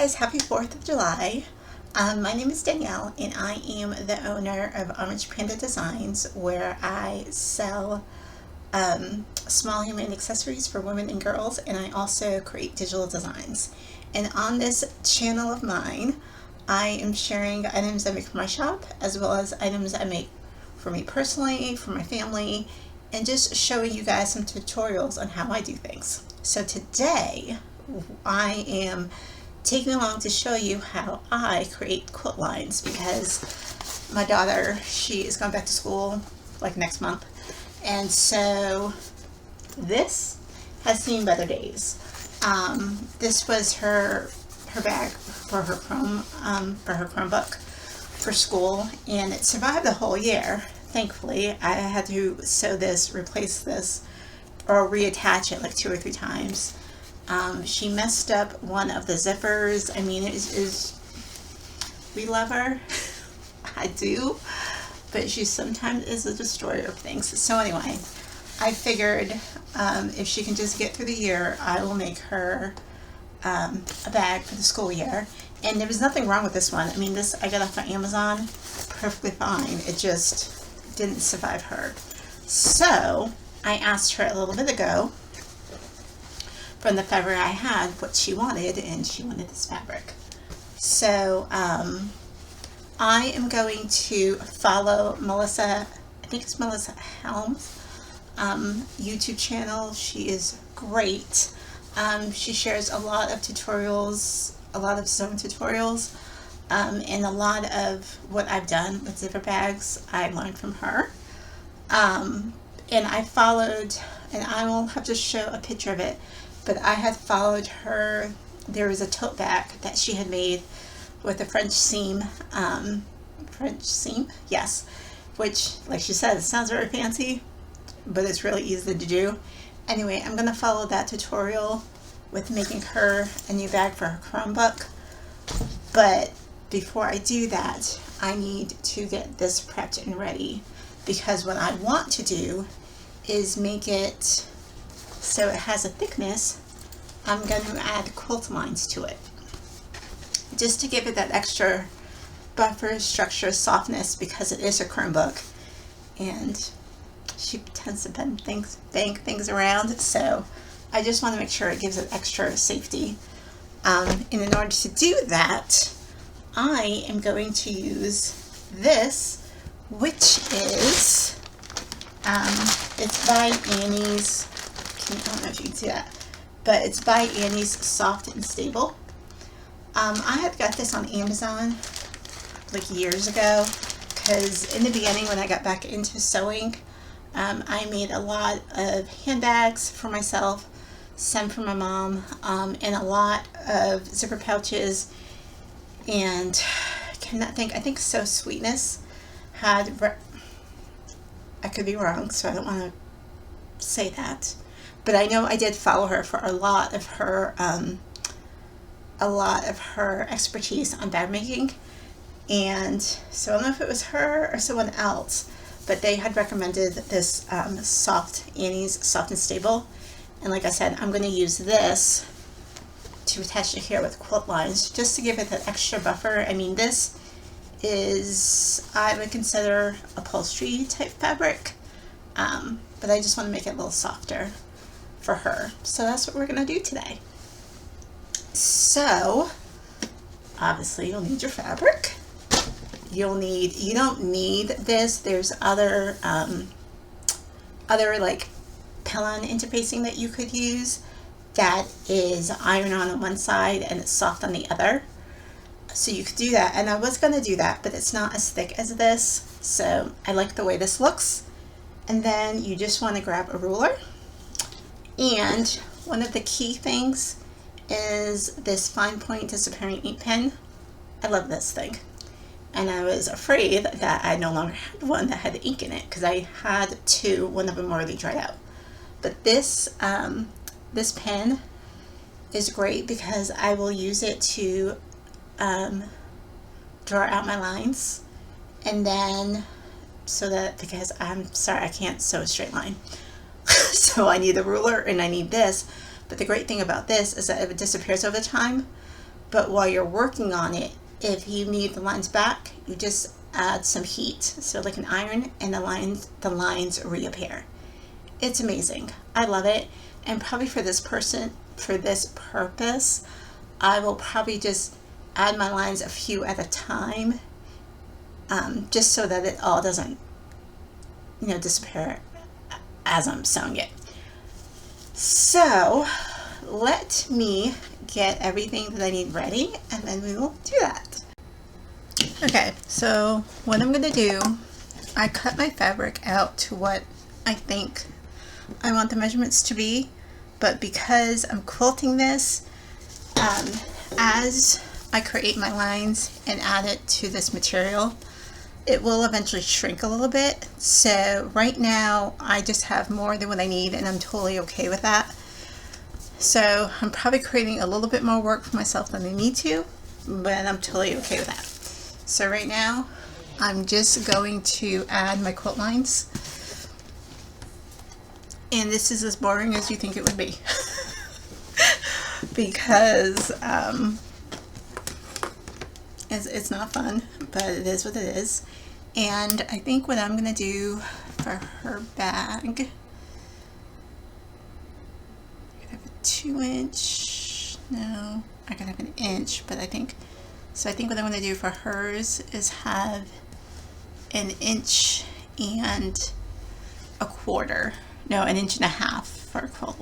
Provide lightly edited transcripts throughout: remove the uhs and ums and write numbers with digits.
guys, happy 4th of July. My name is Danielle and I am the owner of OrangePandaDesigns, where I sell small handmade accessories for women and girls, and I also create digital designs. And on this channel of mine, I am sharing items I make for my shop, as well as items I make for me personally, for my family, and just showing you guys some tutorials on how I do things. So today, I am taking along to show you how I create quilt lines, because my daughter, she is going back to school like next month, and so this has seen better days. This was her bag for her Chromebook for school, and it survived the whole year. Thankfully, I had to sew this, replace this, or reattach it like 2 or 3 times. She messed up one of the zippers. I mean, we love her. I do, but she sometimes is a destroyer of things. So anyway, I figured if she can just get through the year, I will make her a bag for the school year. And there was nothing wrong with this one. I mean, this I got off of Amazon, perfectly fine. It just didn't survive her. So I asked her a little bit ago, from the fabric I had, what she wanted, and she wanted this fabric. So I am going to follow Melissa, I think it's Melissa Ham's YouTube channel. She is great. She shares a lot of tutorials, a lot of sewing tutorials, and a lot of what I've done with zipper bags I learned from her. And I followed, and I will have to show a picture of it, but I had followed her. There was a tote bag that she had made with a French seam, yes, which, like she said, it sounds very fancy, but it's really easy to do. Anyway, I'm going to follow that tutorial with making her a new bag for her Chromebook. But before I do that, I need to get this prepped and ready, because what I want to do is make it so it has a thickness. I'm going to add quilt lines to it, just to give it that extra buffer, structure, softness, because it is a Chromebook and she tends to bang things around. So I just want to make sure it gives it extra safety. And in order to do that, I am going to use this, which is it's by Annie's. I don't know if you can see that, but it's by Annie's Soft and Stable. I had got this on Amazon like years ago, because in the beginning, when I got back into sewing, I made a lot of handbags for myself, some for my mom, and a lot of zipper pouches. And I think So Sweetness had, I could be wrong, so I don't want to say that, but I know I did follow her for a lot of her expertise on bag making. And so I don't know if it was her or someone else, but they had recommended this Annie's Soft and Stable. And like I said, I'm going to use this to attach it here with quilt lines, just to give it that extra buffer. I mean, this is, I would consider, upholstery type fabric, but I just want to make it a little softer for her. So that's what we're going to do today. So obviously you'll need your fabric. You don't need this. There's other like Pellon interfacing that you could use that is iron-on one side and it's soft on the other. So you could do that, and I was going to do that, but it's not as thick as this, so I like the way this looks. And then you just want to grab a ruler, and one of the key things is this fine point disappearing ink pen. I love this thing, and I was afraid that I no longer had one that had ink in it, because I had 2, one of them already dried out. But this this pen is great, because I will use it to draw out my lines, and then because I'm sorry, I can't sew a straight line. So I need a ruler and I need this. But the great thing about this is that it disappears over time, but while you're working on it, if you need the lines back, you just add some heat, so like an iron, and the lines reappear. It's amazing. I love it. And probably for this purpose, I will probably just add my lines a few at a time, just so that it all doesn't, disappear as I'm sewing it. So let me get everything that I need ready, and then we will do that. Okay, so what I'm going to do, I cut my fabric out to what I think I want the measurements to be, but because I'm quilting this, as I create my lines and add it to this material, it will eventually shrink a little bit. So right now I just have more than what I need, and I'm totally okay with that. So I'm probably creating a little bit more work for myself than I need to, but I'm totally okay with that. So right now I'm just going to add my quilt lines, and this is as boring as you think it would be because it's not fun, but it is what it is. And I think what I'm going to do for her bag, I could have a 2-inch, no, I could have an inch, but I think what I'm going to do for hers is have an 1.25 inches, no, 1.5 inches for a quilt.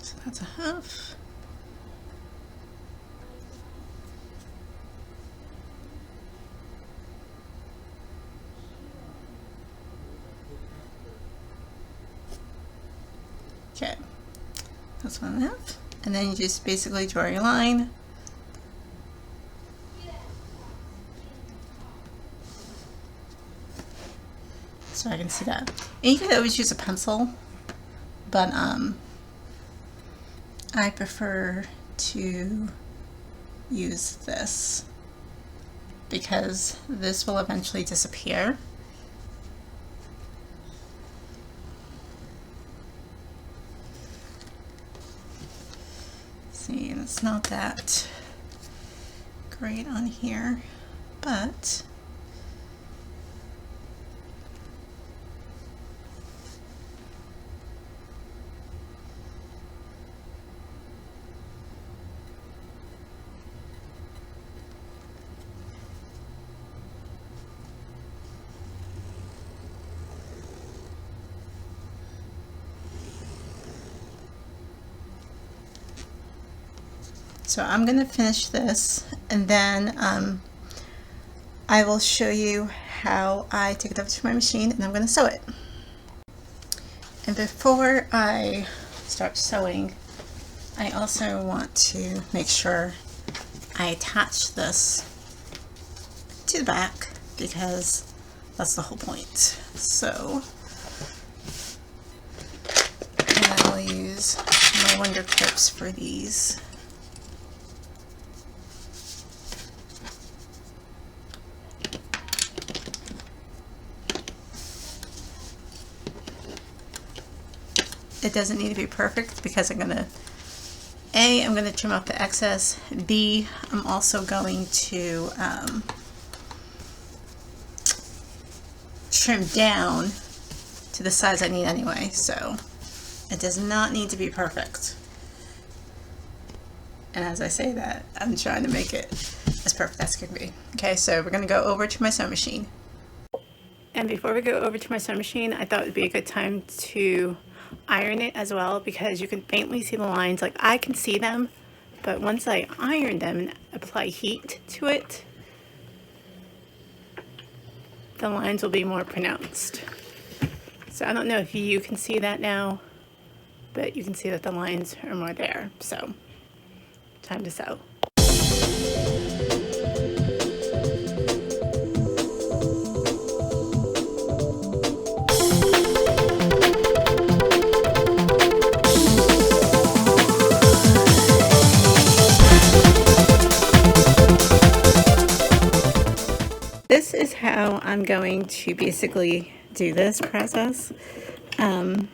So that's a half. Okay, that's 1.5, and then you just basically draw your line. So I can see that. And you could always use a pencil, but I prefer to use this because this will eventually disappear. See, and it's not that great on here, but so I'm going to finish this, and then I will show you how I take it over to my machine, and I'm going to sew it. And before I start sewing, I also want to make sure I attach this to the back, because that's the whole point. So, and I'll use my Wonder Clips for these. It doesn't need to be perfect because I'm gonna trim off the excess. B, I'm also going to trim down to the size I need anyway, so it does not need to be perfect. And as I say that, I'm trying to make it as perfect as it can be. Okay, so we're gonna go over to my sewing machine. And before we go over to my sewing machine, I thought it would be a good time to iron it as well, because you can faintly see the lines. Like, I can see them, but once I iron them and apply heat to it, the lines will be more pronounced. So I don't know if you can see that now, but you can see that the lines are more there. So time to sew. This is how I'm going to basically do this process. I'm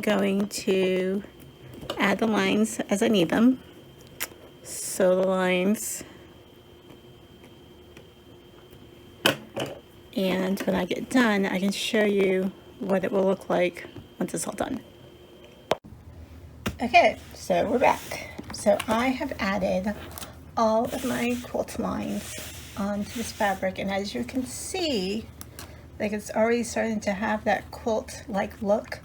going to add the lines as I need them. Sew the lines. And when I get done, I can show you what it will look like once it's all done. Okay, so we're back. So I have added all of my quilt lines onto this fabric, and as you can see, like, it's already starting to have that quilt-like look.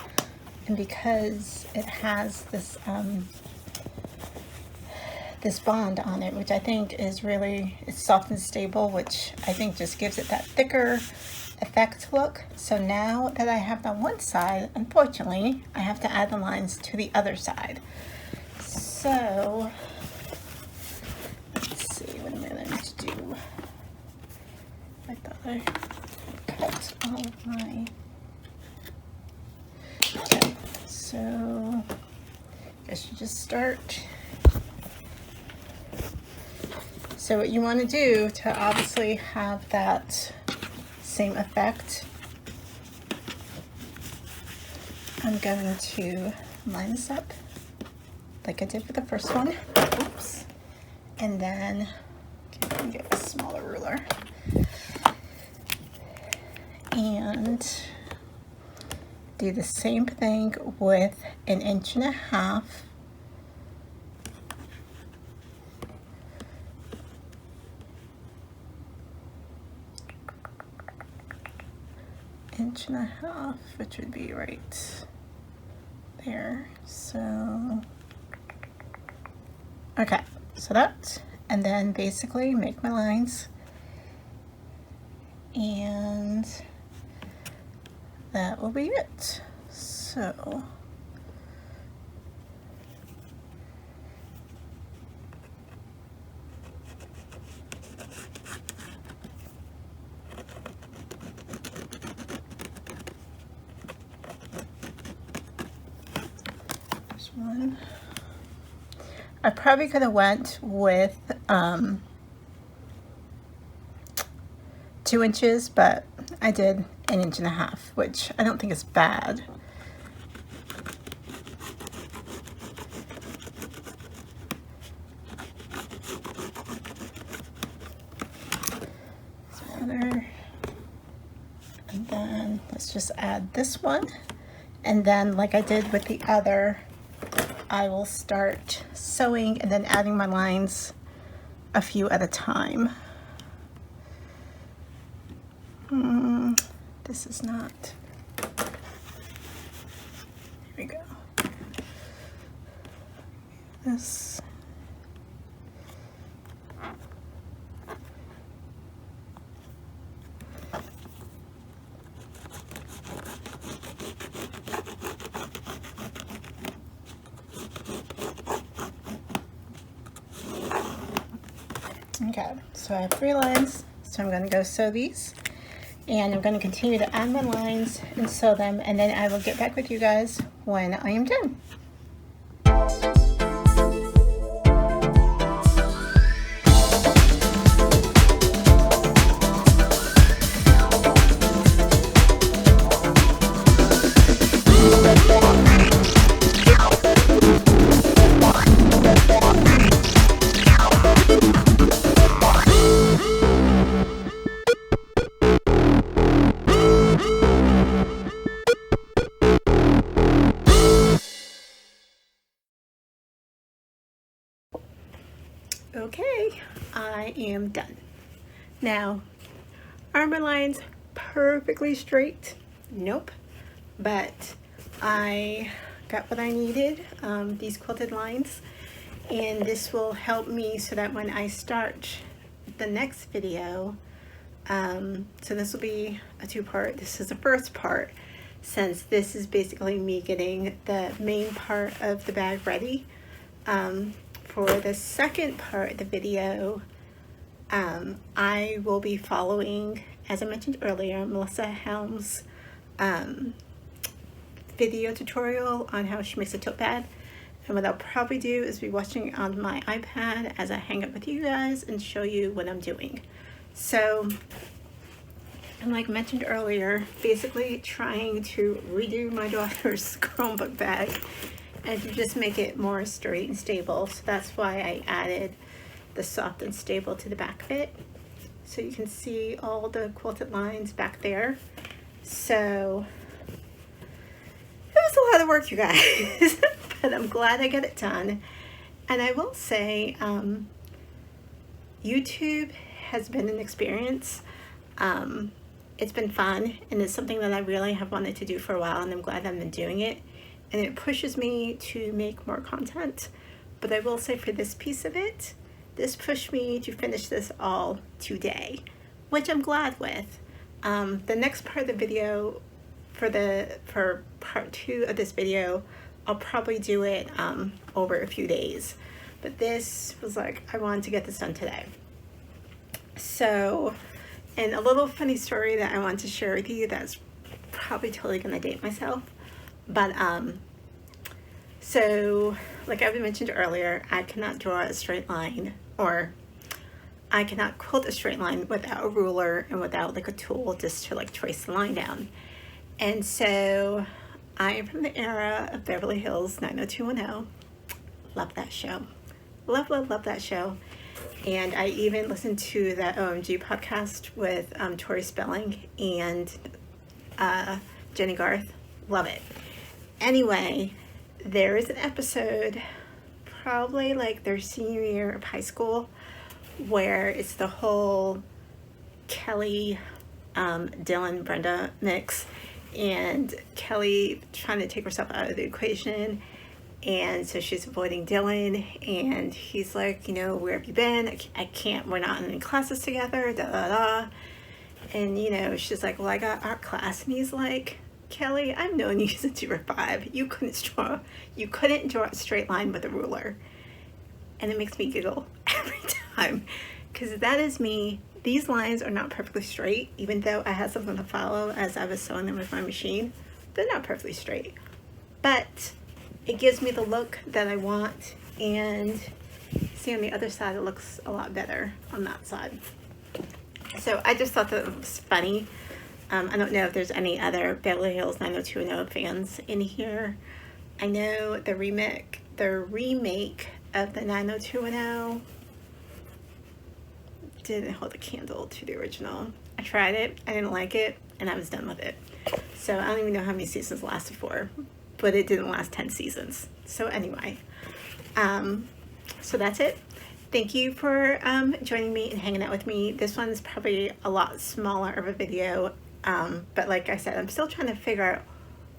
And because it has this this bond on it, which I think is really, it's soft and stable, which I think just gives it that thicker effect look. So now that I have it on one side, unfortunately, I have to add the lines to the other side. So let's see what I'm going to do. I thought I cut all of my, okay, so I guess you just start. So what you want to do to obviously have that same effect, I'm going to line this up like I did for the first one. Oops. And then I can get a smaller ruler. And do the same thing with 1.5 inches. 1.5 inches, which would be right there. So, okay, so that, and then basically make my lines, and that will be it. So one. I probably could have went with 2 inches, but I did 1.5 inches, which I don't think is bad. Another, and then let's just add this one, and then like I did with the other, I will start sewing and then adding my lines a few at a time. This is not, here we go. This. Okay, so I have 3 lines, so I'm going to go sew these, and I'm going to continue to add my lines and sew them, and then I will get back with you guys when I am done. Okay, I am done. Now, are my lines perfectly straight? Nope, but I got what I needed, these quilted lines, and this will help me so that when I start the next video, so this will be a 2-part. This is the first part, since this is basically me getting the main part of the bag ready. For the second part of the video, I will be following, as I mentioned earlier, Melanie Ham's video tutorial on how she makes a tote bag. And what I'll probably do is be watching it on my iPad as I hang up with you guys and show you what I'm doing. So And like mentioned earlier, basically trying to redo my daughter's Chromebook bag and to just make it more straight and stable. So that's why I added the soft and stable to the back of it. So you can see all the quilted lines back there. So it was a lot of work, you guys, but I'm glad I got it done. And I will say, YouTube has been an experience. It's been fun, and it's something that I really have wanted to do for a while, and I'm glad I've been doing it. And it pushes me to make more content. But I will say for this piece of it, this pushed me to finish this all today, which I'm glad with. The next part of the video, for part 2 of this video, I'll probably do it over a few days. But this was like, I wanted to get this done today. So, and a little funny story that I want to share with you that's probably totally gonna date myself. But so like I mentioned earlier, I cannot draw a straight line, or I cannot quilt a straight line without a ruler and without like a tool just to like trace the line down. And so I am from the era of Beverly Hills 90210. Love that show. Love, love, love that show. And I even listened to that OMG podcast with Tori Spelling and Jenny Garth. Love it. Anyway, there is an episode, probably like their senior year of high school, where it's the whole Kelly, Dylan, Brenda mix, and Kelly trying to take herself out of the equation. And so she's avoiding Dylan, and he's like, you know, where have you been? I can't, we're not in any classes together, da da da. And, you know, she's like, well, I got art class. And he's like, Kelly, I've known you since you were 5. You couldn't draw a straight line with a ruler. And it makes me giggle every time, because that is me. These lines are not perfectly straight, even though I had something to follow as I was sewing them with my machine. They're not perfectly straight, but it gives me the look that I want. And see, on the other side, it looks a lot better on that side. So I just thought that it was funny. I don't know if there's any other Beverly Hills 90210 fans in here. I know the remake of the 90210 didn't hold a candle to the original. I tried it, I didn't like it, and I was done with it. So I don't even know how many seasons it lasted for, but it didn't last 10 seasons. So anyway, so that's it. Thank you for joining me and hanging out with me. This one's probably a lot smaller of a video, but like I said, I'm still trying to figure out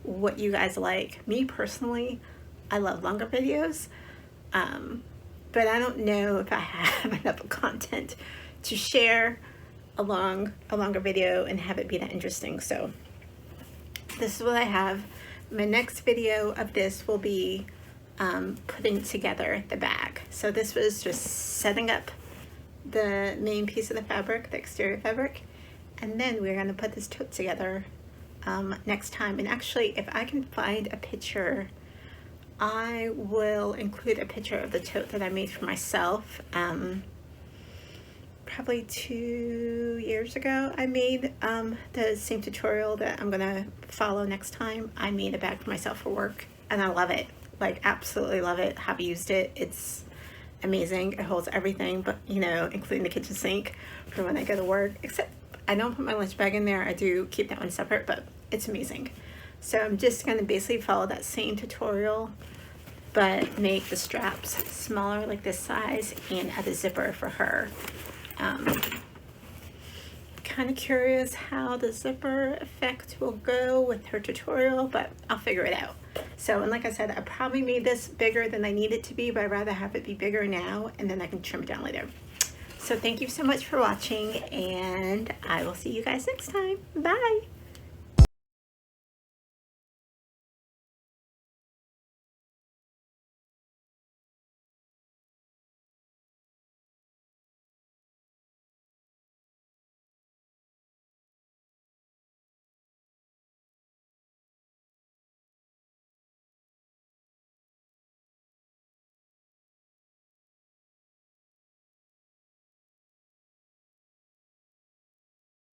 what you guys like. Me personally, I love longer videos, but I don't know if I have enough content to share a longer video and have it be that interesting. So this is what I have. My next video of this will be putting together the bag. So this was just setting up the main piece of the fabric, the exterior fabric, and then we're going to put this tote together next time. And actually, if I can find a picture, I will include a picture of the tote that I made for myself. Probably 2 years ago, I made the same tutorial that I'm gonna follow next time. I made a bag for myself for work, and I love it. Like, absolutely love it. Have used it. It's amazing. It holds everything, but you know, including the kitchen sink for when I go to work. Except I don't put my lunch bag in there. I do keep that one separate, but it's amazing. So I'm just gonna basically follow that same tutorial, but make the straps smaller, like this size, and add a zipper for her. Kind of curious how the zipper effect will go with her tutorial, but I'll figure it out. So, and like I said, I probably made this bigger than I need it to be, but I'd rather have it be bigger now, and then I can trim it down later. So thank you so much for watching, and I will see you guys next time. Bye!